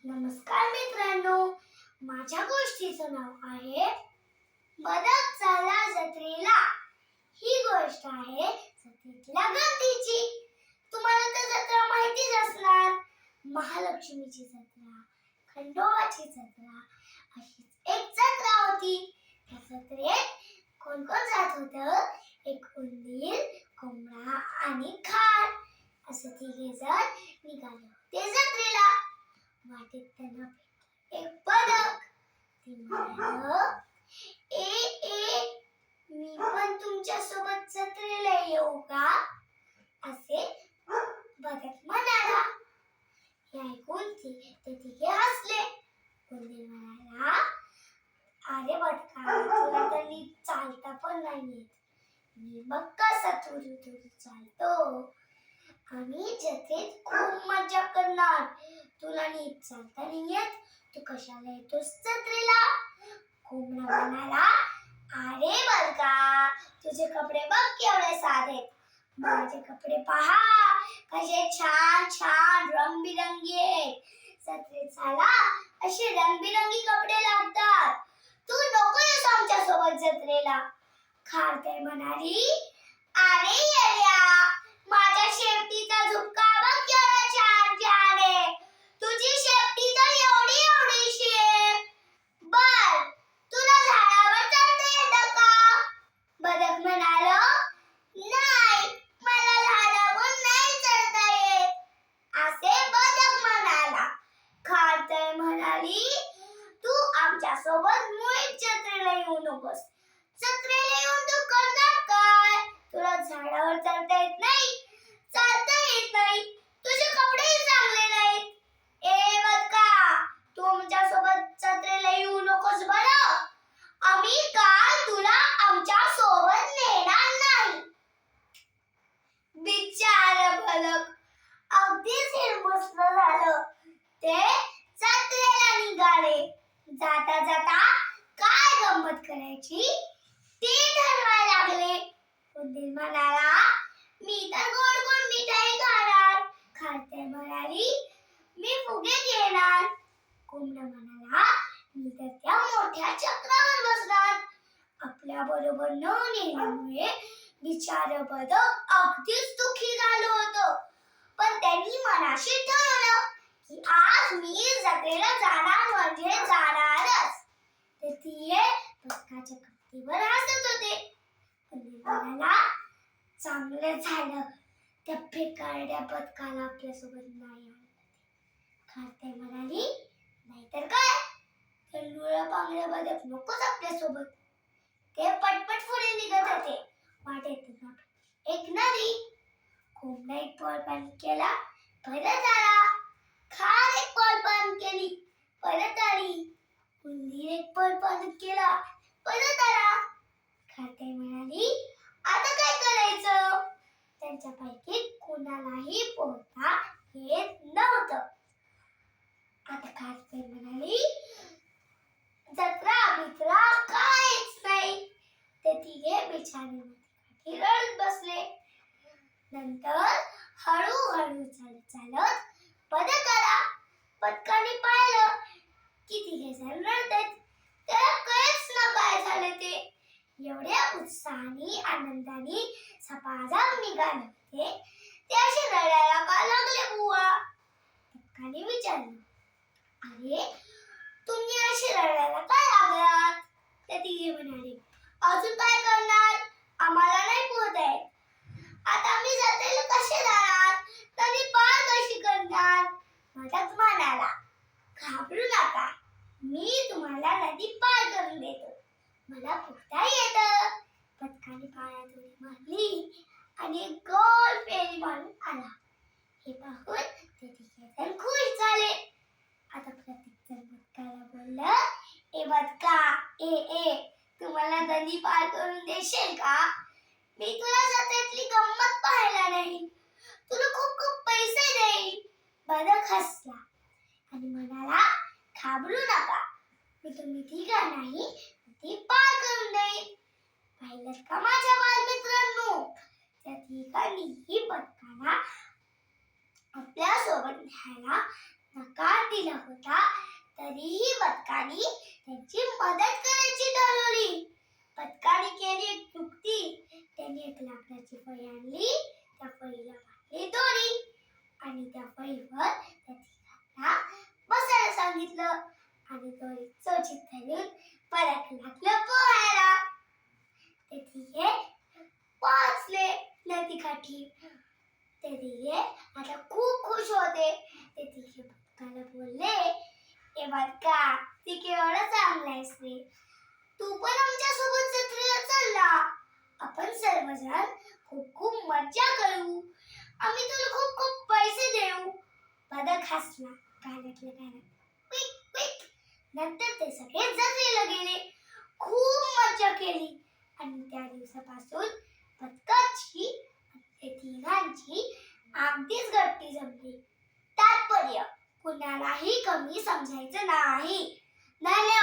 नमस्कार मित्रांनो, माझ्या गोष्टीचं नाव आहे बदक चालला जत्रेला. ही गोष्ट आहे जत्रेतल्या गर्दीची. तुम्हाला तर जत्रा माहितीच असणार. महालक्ष्मीची जत्रा, खंडोबाची जत्रा, अशीच एक जत्रा होती. त्या जत्रेत कोण कोण जात होतं? एक उंदीर, कोंबडा आणि खार असं तिघे जण निघाले होते जत्रेला. वाटेत त्यांना एक बदक. ते म्हणालं, मी पण तुमच्या सोबत जत्रेला येऊ का? असे बदक म्हणाला. हे ऐकून ते तिघे हसले. उंदीर म्हणाला, अरे बदका, तुला तर नीट चालता पण नाही येत. मी बघ कसा थोडी थोडी चालतो. आम्ही जत्रेत खूप मजा करणार. तुला नीट चालता नाही येत, तू कशाला येतोस जत्रेला? कोंबडा म्हणाला, अरे बदका, तुझे कपडे बघ केवढे साधे. माझे कपडे पहा कसे छान छान रंगबिरंगी आहेत. जत्रेत चला असे रंगबिरंगी कपडे लागतात. तू नको येस आमच्या सोबत जत्रेला. खारतर म्हणाली, अरे येड्या, माझ्या शेपटीचा झुपका बघ केवढा छान छान आहे. तुझी शेपटी तर एवढी एवढीशी आहे. बर, तुला झाडावर चढता येतं का? बदक म्हणाला, नाही, मला झाडावर नाही चढता येत. असे बदक म्हणाला. खारतर म्हणाली, तू आमच्या सोबत मुळीच जत्रेला येऊ नकोस. जत्रेला येऊन तू करणार काय? तुला झाडावर चढता येत नाही, चालता येत नाही, तुझे कपडेही चांगले नाहीत. बदका, तू आमच्या सोबत जत्रेला येऊ नकोस बरं. आम्ही काल तुला आमच्या सोबत नेणार नाही. बिचार बदक अगदीच हिरमुसलं झालं. ते जत्रेला निघाले. जाता जाता काय गंमत करायची ते ठरवायला लागले. उंदीर म्हणाला, मी तर गोड गोड मिठाई खाणार. खारतर म्हणाली, मी फुगे घेणार. कोंबडा म्हणाला, मी तर त्या मोठ्या चक्रावर बसणार. आपल्या बरोबर न नेल्यामुळे बिचार बदक अगदीच दुःखी झालं होतं. पण त्यांनी मनाशी ठरवलं की आज मी जत्रेला जाणार म्हणजे जाणारच. ते तिघे बदकाच्या कपटीवर हसत होते. उंदीर म्हणाला, चांगलं झालं त्या फेकारड्या बदकाला आपल्यासोबत नाही आणलं. खारतर म्हणाली, नाहीतर काय, तर लुळं पांगळं बदक नकोच आपल्यासोबत. ते पटपट पुढे निघत होते. वाटेत एक नदी. कोंबडा एक पळ पाणी केला, परत आला. खार एक पळ पाणी केली, परत आली. उंदीर एक पळ पाणी केला, परत आला. खारतर म्हणाली, आता काय करायचं? त्यांच्यापैकी कोणालाही पोहता येत नव्हतं. आता खारतर म्हणाली, जत्रा बित्रा काहीच नाही. ते तिघे बिछाण्यावरती रडत बसले. नंतर हळूहळू चालत चालत बदकाने पाहिलं की तिघे जण रडतात. त्याला कळेच ना काय झालं ते. एवढ्या उत्साहाने आनंदाने सपाझाप निघाले होते. ते असे रडायला का लागले बुवा? बदकाने विचारलं, अरे तुम्ही असे रडायला काय लागलात? ते तिघे म्हणाले, अजून काय करणार, आम्हाला नाही पोहता येत. आता आम्ही जत्रेला कसे जाणार, नदी पार कशी करणार? बदक म्हणाला, घाबरू नका, मी तुम्हाला नदी पार करून देतो. मला पोहता येतं. बदकाने पाण्यात उडी मारली आणि गोल फेरी मारून आला. हे पाहून ते तिघे जण खुश झाले. आता प्रत्येक जण बदकाला बोललं, बदका, तू मला नदी पार करून देशील का? मी तुला जत्रेतली गंमत पाहायला नाही, तुला खूप खूप पैसे देईन. बदक हसला आणि म्हणाला, घाबरू नका, मी तुम्ही तिघांनाही नदी पार करून देईन. पाहिलं का माझ्या बालमित्रांनो, त्या तिघांनीही बदकाला आपल्या सोबत न्यायला नकार दिला होता तरीही बदकाने त्यांची मदत करायची ठरवली. बदकाने केली एक युक्ती. त्याने एक लाकडाची फळी आणली, त्या फळीला बांधली दोरी आणि त्या फळीवर त्या तिघांना बसायला सांगितलं आणि दोरी चोचीत घालून परत लागलं पोहायला. ते तिघे पोहोचले नदीकाठी. ते तिघे आता खूप खुश होते. ते तिघे बदकाला बोलले, ए बदका, ती केवढं चांगलं आहेस रे. तू पण आमच्या सोबत जत्रेला चल. आपण सर्वजण खूप खूप मज्जा करू. आम्ही तुला खूप खूप पैसे देऊ. बदक हसला कानातल्या कानात, क्विक क्विक. नंतर ते सगळे जत्रेला गेले. खूप मज्जा केली आणि त्या दिवसापासून बदकाची ते तिघांची अगदीच गट्टी जमली. तात्पर्य, कुणालाही कमी समजायचं नाही. धन्यवाद.